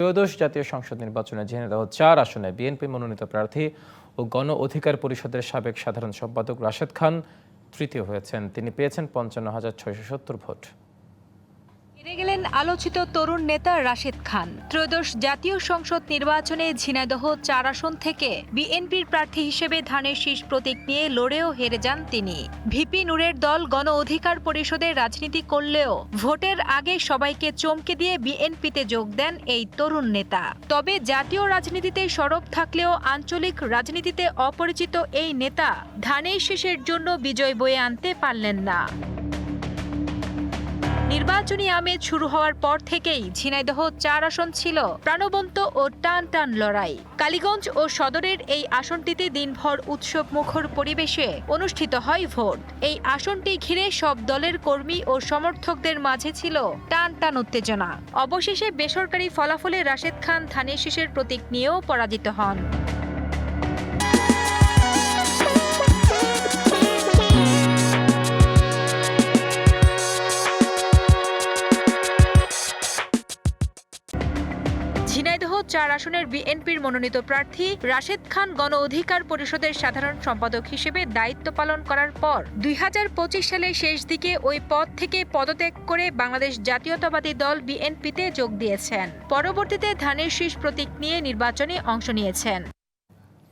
ত্রয়োদশ জাতীয় সংসদ নির্বাচনে ঝিনাইদহ ৪ আসনে বিএনপি মনোনীত প্রার্থী ও গণ অধিকার পরিষদের সাবেক সাধারণ সম্পাদক রাশেদ খান তৃতীয় হয়েছেন। তিনি পেয়েছেন ৫৫,৬৭০ ভোট। হেরে গেলেন আলোচিত তরুণ নেতা রাশেদ খান। ত্রয়োদশ জাতীয় সংসদ নির্বাচনে ঝিনাইদহ ৪ আসন থেকে বিএনপির প্রার্থী হিসেবে ধানের শীষ প্রতীক নিয়ে লড়েও হেরে যান তিনি। ভিপি নূরের দল গণ অধিকার পরিষদে রাজনীতি করলেও ভোটের আগে সবাইকে চমকে দিয়ে বিএনপিতে যোগ দেন এই তরুণ নেতা। তবে জাতীয় রাজনীতিতে সরব থাকলেও আঞ্চলিক রাজনীতিতে অপরিচিত এই নেতা ধানের শীষের জন্য বিজয় বয়ে আনতে পারলেন না। নির্বাচনী আমেজ শুরু হওয়ার পর থেকেই ঝিনাইদহ ৪ আসন ছিল প্রাণবন্ত ও টান টান লড়াই। কালীগঞ্জ ও সদরের এই আসনটিতে দিনভর উৎসব মুখর পরিবেশে অনুষ্ঠিত হয় ভোট। এই আসনটি ঘিরে সব দলের কর্মী ও সমর্থকদের মাঝে ছিল টান টান উত্তেজনা। অবশেষে বেসরকারি ফলাফলে রাশেদ খান ধানের শীষের প্রতীক নিয়েও পরাজিত হন। ঝিনাইদহ ৪ আসনের বিএনপির মনোনীত প্রার্থী রাশেদ খান গণ অধিকার পরিষদের সাধারণ সম্পাদক হিসেবে দায়িত্ব পালন করার পর ২০২৫ সালের শেষ দিকে ওই পদ থেকে পদত্যাগ করে বাংলাদেশ জাতীয়তাবাদী দল বিএনপিতে যোগ দিয়েছেন। পরবর্তীতে ধানের শীষ প্রতীক নিয়ে নির্বাচনে অংশ নিয়েছেন।